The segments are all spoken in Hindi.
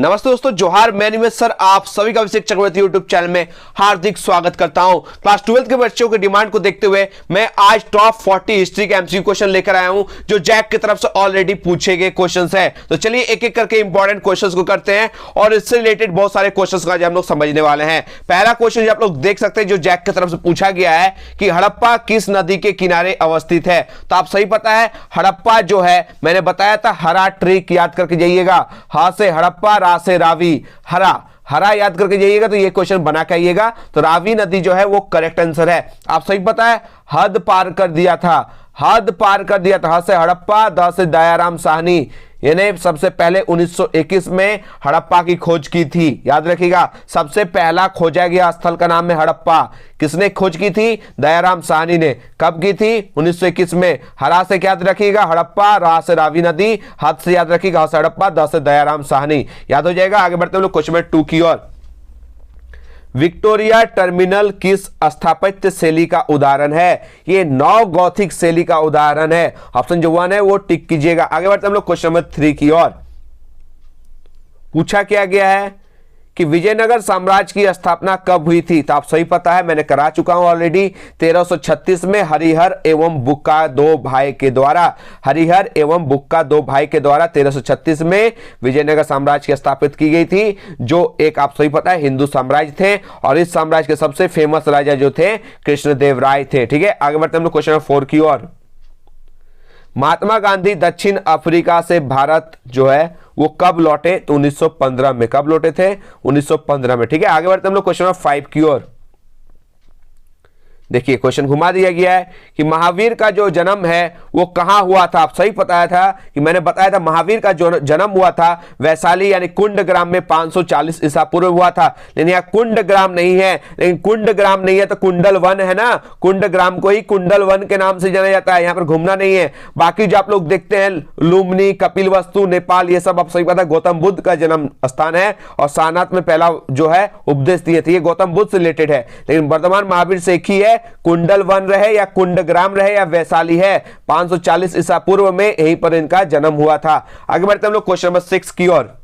नमस्ते दोस्तों, जोहार। मैं निमेश सर आप सभी का अभिषेक चक्रवर्ती यूट्यूब चैनल में हार्दिक स्वागत करता हूं। क्लास 12 के बच्चों के डिमांड को देखते हुए मैं आज टॉप 40 हिस्ट्री के एमसीक्यू क्वेश्चन लेकर आया हूं जो जैक की तरफ से ऑलरेडी पूछे गए क्वेश्चंस हैं। तो चलिए एक एक करके इंपॉर्टेंट क्वेश्चंस को करते हैं और इससे रिलेटेड बहुत सारे क्वेश्चंस का हम लोग समझने वाले हैं। पहला क्वेश्चन आप लोग देख सकते हैं जो जैक की तरफ से पूछा गया है कि हड़प्पा किस नदी के किनारे अवस्थित है। तो आप सही पता है, हड़प्पा जो है मैंने बताया था हरा ट्रिक याद करके जाइएगा। हा से हड़प्पा, रा से रावी, हरा हरा याद करके जाइएगा। तो ये क्वेश्चन बना के आइएगा। तो रावी नदी जो है वो करेक्ट आंसर है। आप सही पता है, हद पार कर दिया था, हद पार कर दिया था। ह से हड़प्पा, द से दयाराम साहनी, यानी सबसे पहले 1921 में हड़प्पा की खोज की थी। याद रखिएगा, सबसे पहला खोजा गया स्थल का नाम है हड़प्पा। किसने खोज की थी? दयाराम साहनी ने। कब की थी? 1921 में। हरा से क्या याद रखिएगा? हड़प्पा, रा से रावी नदी, हद से याद रखिएगा ह से हड़प्पा, द से दयाराम साहनी। याद हो जाएगा। आगे बढ़ते हम लोग क्वेश्चन नंबर 2 की ओर। विक्टोरिया टर्मिनल किस स्थापत्य शैली का उदाहरण है? ये नव गॉथिक शैली का उदाहरण है। ऑप्शन जो 1 है वो टिक कीजिएगा। आगे बढ़ते हम लोग क्वेश्चन नंबर 3 की ओर। पूछा क्या गया है कि विजयनगर साम्राज्य की स्थापना कब हुई थी? तो आप सही पता है, मैंने करा चुका हूं ऑलरेडी। 1336 में हरिहर एवं बुक्का दो भाई के द्वारा, हरिहर एवं बुक्का दो भाई के द्वारा 1336 में विजयनगर साम्राज्य की स्थापित की गई थी, जो एक आप सही पता है हिंदू साम्राज्य थे। और इस साम्राज्य के सबसे फेमस राजा जो थे कृष्णदेव राय थे। ठीक है, आगे बढ़ते हम लोग क्वेश्चन नंबर 4 की ओर। महात्मा गांधी दक्षिण अफ्रीका से भारत जो है वो कब लौटे? तो 1915 में। कब लौटे थे? 1915 में। ठीक है, आगे बढ़ते हम लोग क्वेश्चन नंबर 5 की ओर। देखिए क्वेश्चन घुमा दिया गया है कि महावीर का जो जन्म है वो कहां हुआ था? आप सही बताया था कि मैंने बताया था महावीर का जो जन्म हुआ था वैशाली यानी कुंड ग्राम में 540 ईसा पूर्व हुआ था। लेकिन यहाँ कुंड ग्राम नहीं है, लेकिन कुंड ग्राम नहीं है तो कुंडल वन है ना, कुंड ग्राम को ही कुंडल वन के नाम से जाना जाता है। यहाँ पर घूमना नहीं है। बाकी जो आप लोग देखते हैं लुम्बिनी, कपिल वस्तु, नेपाल, ये सब आप सही पता है गौतम बुद्ध का जन्म स्थान है और सारनाथ में पहला जो है उपदेश दिए थे, ये गौतम बुद्ध से रिलेटेड है। लेकिन वर्तमान महावीर से एक ही है, कुंडल वन रहे या कुंडग्राम रहे या वैशाली है, 540 ईसा पूर्व में यहीं पर इनका जन्म हुआ था। आगे बढ़ते हम लोग क्वेश्चन नंबर 6 की ओर।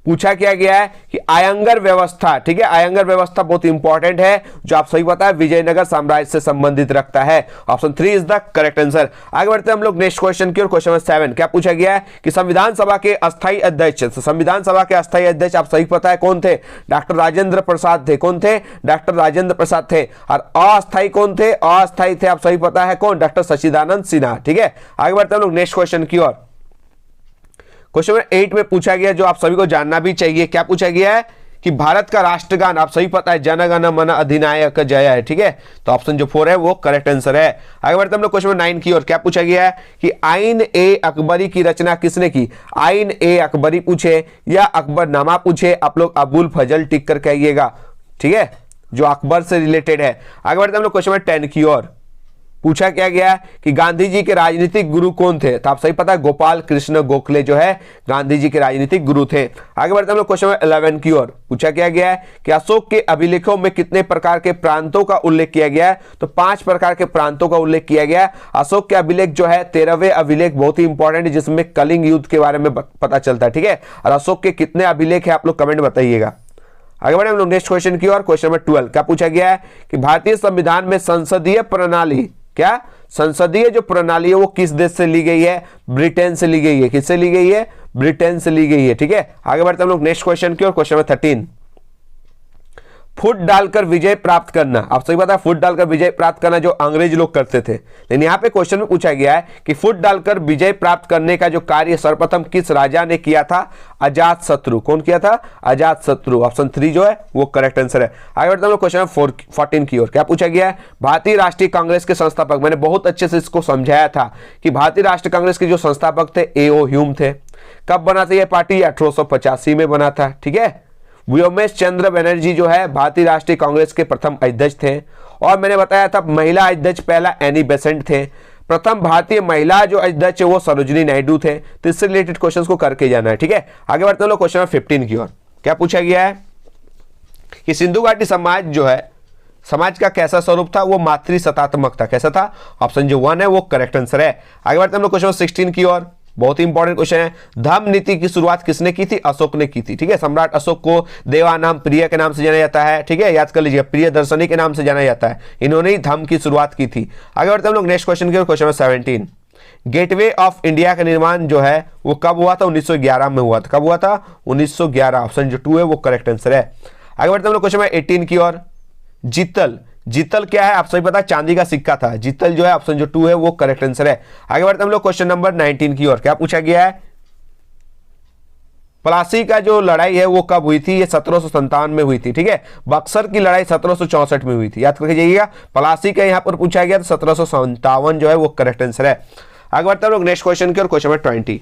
पूछा क्या गया है कि आयंगर व्यवस्था, ठीक है, आयंगर व्यवस्था बहुत इंपॉर्टेंट है जो आप सही पता है विजयनगर साम्राज्य से संबंधित रखता है। Option 3 is the correct answer. आगे बढ़ते हम लोग नेक्स्ट क्वेश्चन की ओर। क्वेश्चन नंबर 7 क्या पूछा गया है कि संविधान सभा के अस्थायी अध्यक्ष, संविधान सभा के अस्थायी अध्यक्ष आप सही पता है कौन थे? डॉक्टर राजेंद्र प्रसाद थे। कौन थे? डॉक्टर राजेंद्र प्रसाद थे। और अस्थायी कौन थे? अस्थायी थे आप सही पता है कौन? डॉक्टर सच्चिदानंद सिन्हा। ठीक है, आगे बढ़ते हम लोग नेक्स्ट क्वेश्चन की ओर। क्वेश्चन नंबर 8 में पूछा गया जो आप सभी को जानना भी चाहिए। क्या पूछा गया है कि भारत का राष्ट्रगान आप सही पता है जन गण मन अधिनायक जय है। ठीक है, तो ऑप्शन जो 4 है वो करेक्ट आंसर है। आगे बढ़ते हम लोग क्वेश्चन नंबर 9 की ओर। क्या पूछा गया है कि आइन ए अकबरी की रचना किसने की? आइन ए अकबरी पूछे या अकबरनामा पूछे, आप लोग अबुल फजल टिक कर कहिएगा। ठीक है, जो अकबर से रिलेटेड है। आगे बढ़ते हम लोग क्वेश्चन नंबर 10 की ओर। पूछा क्या गया कि गांधी जी के राजनीतिक गुरु कौन थे? तो आप सही पता है गोपाल कृष्ण गोखले जो है गांधी जी के राजनीतिक गुरु थे। आगे बढ़ते हम लोग क्वेश्चन नंबर 11 की ओर। पूछा क्या गया है कि अशोक के अभिलेखों में कितने प्रकार के प्रांतों का उल्लेख किया गया है? तो 5 प्रकार के प्रांतों का उल्लेख किया गया है। अशोक के अभिलेख जो है 13वें अभिलेख बहुत ही इंपॉर्टेंट है जिसमें कलिंग युद्ध के बारे में पता चलता है। ठीक है, और अशोक के कितने अभिलेख है आप लोग कमेंट बताइएगा। आगे बढ़े हम लोग नेक्स्ट क्वेश्चन की ओर। क्वेश्चन नंबर 12 क्या पूछा गया है कि भारतीय संविधान में संसदीय प्रणाली, क्या संसदीय जो प्रणाली है वो किस देश से ली गई है? ब्रिटेन से ली गई है। किससे ली गई है? ब्रिटेन से ली गई है। ठीक है, आगे बढ़ते हम लोग नेक्स्ट क्वेश्चन की ओर। क्वेश्चन नंबर 13 फुट डालकर विजय प्राप्त करना। आप सही पता है फुट डालकर विजय प्राप्त करना जो अंग्रेज लोग करते थे, लेकिन यहाँ पे क्वेश्चन में पूछा गया है कि फुट डालकर विजय प्राप्त करने का जो कार्य सर्वप्रथम किस राजा ने किया था? अजात शत्रु। कौन किया था? अजात शत्रु। ऑप्शन 3 जो है वो करेक्ट आंसर है। आगे बढ़ते हम लोग क्वेश्चन नंबर 14 की ओर। क्या पूछा गया है? भारतीय राष्ट्रीय कांग्रेस के संस्थापक, मैंने बहुत अच्छे से इसको समझाया था कि भारतीय राष्ट्रीय कांग्रेस के जो संस्थापक थे A.O. ह्यूम थे। कब बना था यह पार्टी? 1885 में बना था। ठीक है, व्योमेश चंद्र बनर्जी जो है भारतीय राष्ट्रीय कांग्रेस के प्रथम अध्यक्ष थे। और मैंने बताया था महिला अध्यक्ष पहला एनी बेसेंट थे। प्रथम भारतीय महिला जो अध्यक्ष है वो सरोजिनी नायडू थे। तो इससे रिलेटेड क्वेश्चंस को करके जाना है। ठीक है, आगे बढ़ते हैं लोग क्वेश्चन नंबर 15 की ओर। क्या पूछा गया है कि सिंधु घाटी समाज जो है समाज का कैसा स्वरूप था? वो मातृ सत्तात्मक था। कैसा था? ऑप्शन जो 1 है वो करेक्ट आंसर है। आगे बढ़ते हैं हम लोग क्वेश्चन नंबर 16 की ओर। बहुत ही इंपॉर्टेंट क्वेश्चन है। धम्म नीति की शुरुआत किसने की थी? अशोक ने की थी। ठीक है, सम्राट अशोक को देवानाम प्रिय के नाम से जाना जाता है। ठीक है, याद कर लीजिए, प्रिय दर्शनी के नाम से जाना जाता है। इन्होंने ही धम्म की शुरुआत की थी। आगे बढ़ते हम लोग नेक्स्ट क्वेश्चन की ओर। Question number 17, Gateway of India का निर्माण जो है वो कब हुआ था? 1911 में हुआ था। कब हुआ था? 1911। ऑप्शन जो 2 है वो करेक्ट आंसर है। आगे बढ़ते हम लोग क्वेश्चन नंबर 18 की ओर। जीतल, जीतल क्या है? आप सभी पता है, चांदी का सिक्का था। जीतल जो है ऑप्शन जो 2 है वो करेक्ट आंसर है। आगे बढ़ते हम लोग क्वेश्चन नंबर 19 की ओर। क्या पूछा गया है? प्लासी का जो लड़ाई है वो कब हुई थी? ये 1757 में हुई थी। ठीक है, बक्सर की लड़ाई 1764 में हुई थी। याद करके जाइएगा, प्लासी का यहां पर पूछा गया तो 1757 जो है वो करेक्ट आंसर है। आगे बढ़ते हम लोग नेक्स्ट क्वेश्चन की ओर। क्वेश्चन नंबर 20,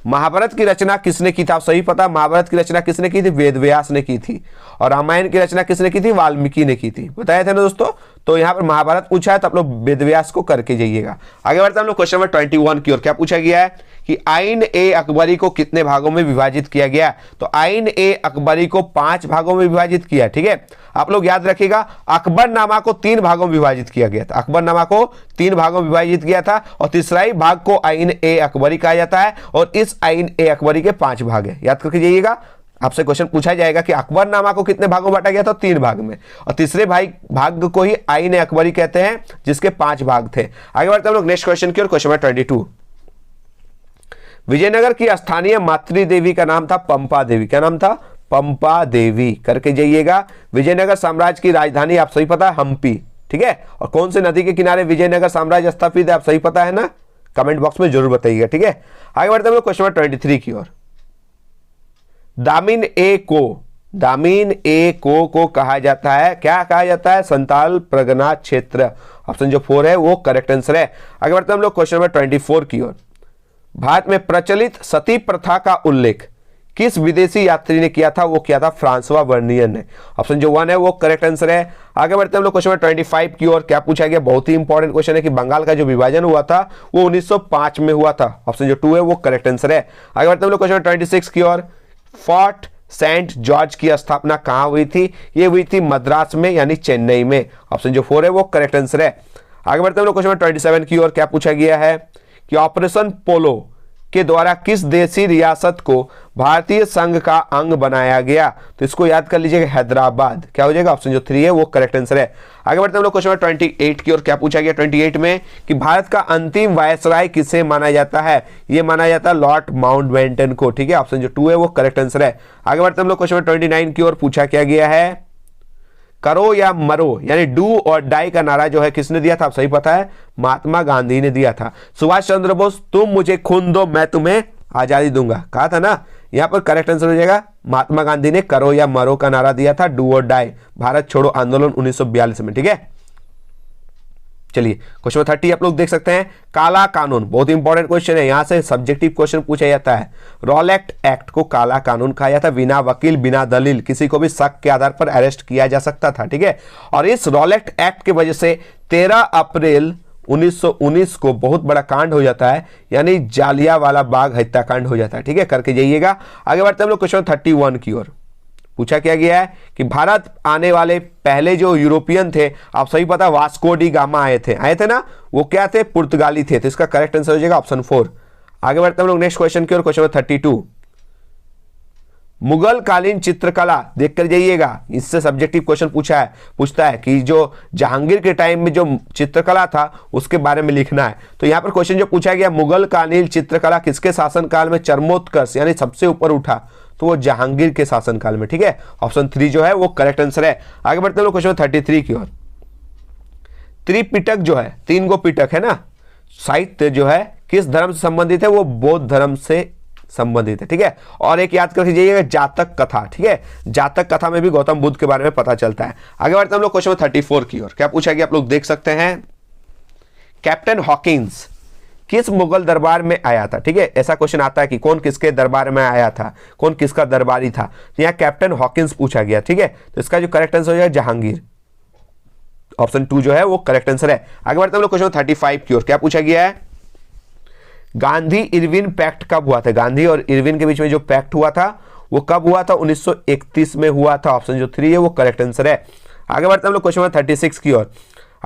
महाभारत की रचना किसने की था? आप सही पता, महाभारत की रचना किसने की थी? वेदव्यास ने की थी। और रामायण की रचना किसने की थी? वाल्मीकि ने की थी। बताया था ना दोस्तों। तो यहां पर महाभारत पूछा है तो आप लोग वेदव्यास को करके जाइएगा। आगे बढ़ते हम लोग क्वेश्चन नंबर 21 की ओर। क्या पूछा गया है कि आइन ए अकबरी को कितने भागों में विभाजित किया गया? तो आइन ए अकबरी को 5 भागों में विभाजित किया। ठीक है, आप लोग याद रखिएगा, अकबरनामा को 3 भागों में विभाजित किया गया था। अकबरनामा को 3 भागों में विभाजित किया था और तीसरा ही भाग को आइन ए अकबरी कहा जाता है। और इस आइन ए अकबरी के 5 भाग है। याद करके जाइएगा, आपसे क्वेश्चन पूछा जाएगा कि अकबरनामा को कितने भागों में बांटा गया था? 3 भाग में। और तीसरे भाग को ही आइन ए अकबरी कहते हैं, जिसके 5 भाग थे। आगे बढ़ते हम लोग नेक्स्ट क्वेश्चन की ओर। क्वेश्चन नंबर 22, विजयनगर की स्थानीय मातृ देवी का नाम था पंपा देवी। क्या नाम था? पंपा देवी। करके जाइएगा। विजयनगर साम्राज्य की राजधानी आप सही पता है, हम्पी। ठीक है, और कौन से नदी के किनारे विजयनगर साम्राज्य स्थापित है? आप सही पता है ना, कमेंट बॉक्स में जरूर बताइएगा। ठीक है, आगे बढ़ते हम लोग क्वेश्चन नंबर 23 की ओर। दामिन ए को कहा जाता है, क्या कहा जाता है? संताल परगना क्षेत्र। ऑप्शन जो 4 है वो करेक्ट आंसर है। आगे बढ़ते हम लोग क्वेश्चन नंबर 24 की ओर। भारत में प्रचलित सती प्रथा का उल्लेख किस विदेशी यात्री ने किया था? वो किया था फ्रांसवा बर्नियर ने। ऑप्शन जो 1 है वो करेक्ट आंसर है। आगे बढ़ते हम लोग क्वेश्चन नंबर 25 की ओर। क्या पूछा गया? बहुत ही इंपॉर्टेंट क्वेश्चन है कि बंगाल का जो विभाजन हुआ था वो 1905 में हुआ था। ऑप्शन जो 2 है वो करेक्ट आंसर है। आगे बढ़ते हम लोग क्वेश्चन नंबर 26 की ओर। फोर्ट सेंट जॉर्ज की स्थापना कहां हुई थी? ये हुई थी मद्रास में, यानी चेन्नई में। ऑप्शन जो 4 है वो करेक्ट आंसर है। आगे बढ़ते हम लोग क्वेश्चन नंबर 27 की ओर। क्या पूछा गया है कि ऑपरेशन पोलो के द्वारा किस देशी रियासत को भारतीय संघ का अंग बनाया गया? तो इसको याद कर लीजिएगा, हैदराबाद। क्या हो जाएगा? ऑप्शन जो 3 है वो करेक्ट आंसर है। आगे बढ़ते हम लोग क्वेश्चन नंबर 28 की ओर। क्या पूछा गया 28 में कि भारत का अंतिम वायसराय किसे माना जाता है? ये माना जाता है लॉर्ड माउंटबेटन को। ठीक है, ऑप्शन जो 2 है वो करेक्ट आंसर है। आगे बढ़ते हम लोग क्वेश्चन नंबर 29 की ओर। पूछा क्या गया है? करो या मरो, यानी डू और डाई का नारा जो है किसने दिया था? आप सही पता है, महात्मा गांधी ने दिया था। सुभाष चंद्र बोस, तुम मुझे खून दो मैं तुम्हें आजादी दूंगा, कहा था ना। यहां पर करेक्ट आंसर हो जाएगा, महात्मा गांधी ने करो या मरो का नारा दिया था, डू और डाई, भारत छोड़ो आंदोलन 1942 में। ठीक है, चलिए क्वेश्चन 30 आप लोग देख सकते हैं। काला कानून बहुत इंपॉर्टेंट क्वेश्चन है, यहां से सब्जेक्टिव क्वेश्चन पूछा जाता है। रॉलेट एक्ट को काला कानून कहा जाता है। बिना वकील बिना दलील किसी को भी शक के आधार पर अरेस्ट किया जा सकता था। ठीक है, और इस रॉलेट एक्ट की वजह से 13 अप्रैल 1919 को बहुत बड़ा कांड हो जाता है, यानी जालियांवाला बाग हत्याकांड हो जाता है। ठीक है, करके जाइएगा। आगे बढ़ते हम लोग क्वेश्चन 31 की ओर। पूछा क्या गया है कि भारत आने वाले पहले जो यूरोपियन थे, आप सही पता वास्को डी गामा आए थे ना, वो क्या थे? पुर्तगाली थे। तो इसका करेक्ट आंसर हो जाएगा ऑप्शन 4। आगे बढ़ते हम लोग नेक्स्ट क्वेश्चन की ओर। क्वेश्चन 32, मुगल कालीन चित्रकला देखकर जाइएगा, इससे सब्जेक्टिव क्वेश्चन पूछता है कि जो जहांगीर के टाइम में जो चित्रकला था उसके बारे में लिखना है। तो यहां पर क्वेश्चन जो पूछा गया, मुगल कालीन चित्रकला किसके शासनकाल में चरमोत्कर्ष यानी सबसे ऊपर उठा? तो वो जहांगीर के शासनकाल में। ठीक है, ऑप्शन 3 जो है वो करेक्ट आंसर है। आगे बढ़ते हैं क्वेश्चन 33 की ओर। त्रिपिटक जो है, 3 गो पिटक है ना, साहित्य जो है किस धर्म से संबंधित है? वो बौद्ध धर्म से संबंधित है। ठीक है, और एक याद कर लीजिएगा, जातक कथा। ठीक है, जातक कथा में भी गौतम बुद्ध के बारे में पता चलता है। आगे बढ़ते हम लोग क्वेश्चन 34 की ओर। क्या पूछा गया आप लोग देख सकते हैं। कैप्टन हॉकिंस किस मुगल दरबार में आया था? ठीक है, ऐसा क्वेश्चन आता है कि कौन किसके दरबार में आया था, कौन किसका दरबारी था। तो यहाँ कैप्टन हॉकिंस पूछा गया। ठीक है, तो इसका जो करेक्ट आंसर हो जाएगा जहांगीर। ऑप्शन 2 जो है वो करेक्ट आंसर है। आगे बढ़ते हम लोग क्वेश्चन 35 की ओर। क्या पूछा गया है, गांधी इरविन पैक्ट कब हुआ था? गांधी और इरविन के बीच में जो पैक्ट हुआ था वो कब हुआ था? 1931 में हुआ था। ऑप्शन जो 3 है वो करेक्ट आंसर है। आगे बढ़ते हम लोग क्वेश्चन 36 की ओर।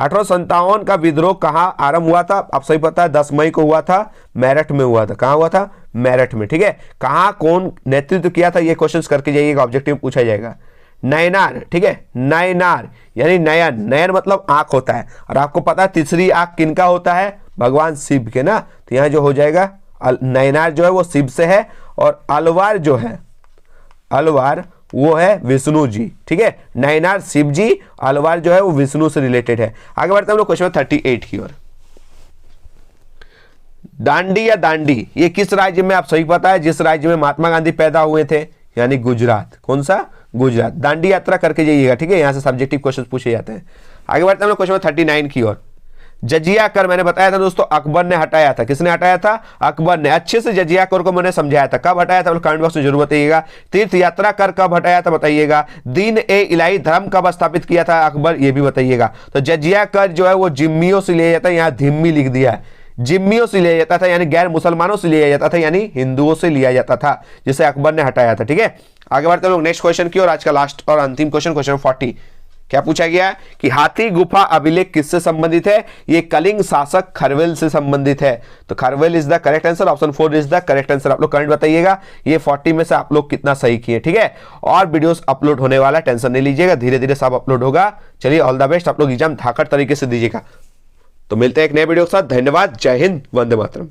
1857 का विद्रोह कहाँ आरंभ हुआ था? आप सही पता है 10 मई को हुआ था, मेरठ में हुआ था। कहाँ हुआ था? मेरठ में। ठीक है, कहाँ कौन नेतृत्व किया था ये क्वेश्चंस करके जाइएगा, ऑब्जेक्टिव पूछा जाएगा। नयनार, ठीक है, नयनार यानी नयन, नयन मतलब आंख होता है, और आपको पता है तीसरी आंख किनका होता है? भगवान शिव के ना। तो यहाँ जो हो जाएगा नयनार जो है वो शिव से है, और अलवार जो है, अलवार वो है विष्णु जी। ठीक है, नयनार शिव जी, अलवार जो है वो विष्णु से रिलेटेड है। आगे बढ़ते हैं हम लोग क्वेश्चन 38 की ओर। दांडी या दांडी ये किस राज्य में? आप सही पता है जिस राज्य में महात्मा गांधी पैदा हुए थे, यानी गुजरात। कौन सा? गुजरात। दांडी यात्रा करके जाइएगा। ठीक है, यहां से सब्जेक्टिव क्वेश्चन पूछे जाते हैं। आगे बढ़ते हैं हम लोग क्वेश्चन 39 की ओर। जजिया कर मैंने बताया था दोस्तों अकबर ने हटाया था। किसने हटाया था? अकबर ने। अच्छे से जजिया कर को मैंने समझाया था। कब हटाया था कमेंट बॉक्स में जरूर बताइएगा। तीर्थ यात्रा कर कब हटाया था बताइएगा। दीन ए इलाही धर्म कब स्थापित किया था अकबर, ये भी बताइएगा। तो जजिया कर जो है वो जिम्मियों से लिया जाता है, यहाँ धिम्मी लिख दिया है। जिम्मियों से लिया जाता था यानी गैर मुसलमानों से लिया जाता था, यानी हिंदुओं से लिया जाता था, जिसे अकबर ने हटाया था। ठीक है, आगे बढ़ते हैं लोग नेक्स्ट क्वेश्चन की और आज का लास्ट और अंतिम क्वेश्चन, क्वेश्चन 40। क्या पूछा गया है कि हाथी गुफा अभिलेख किससे संबंधित है? ये कलिंग शासक खरवेल से संबंधित है। तो Kharavela is the correct answer, option 4 is the correct answer. आप लोग कमेंट बताइएगा ये 40 में से आप लोग कितना सही किए। ठीक है, और वीडियोस अपलोड होने वाला, टेंशन नहीं लीजिएगा, धीरे धीरे सब अपलोड होगा। चलिए ऑल द बेस्ट, आप लोग एग्जाम धाकड़ तरीके से दीजिएगा। तो मिलते हैं एक नए वीडियो के साथ। धन्यवाद, जय हिंद, वंदे मातरम।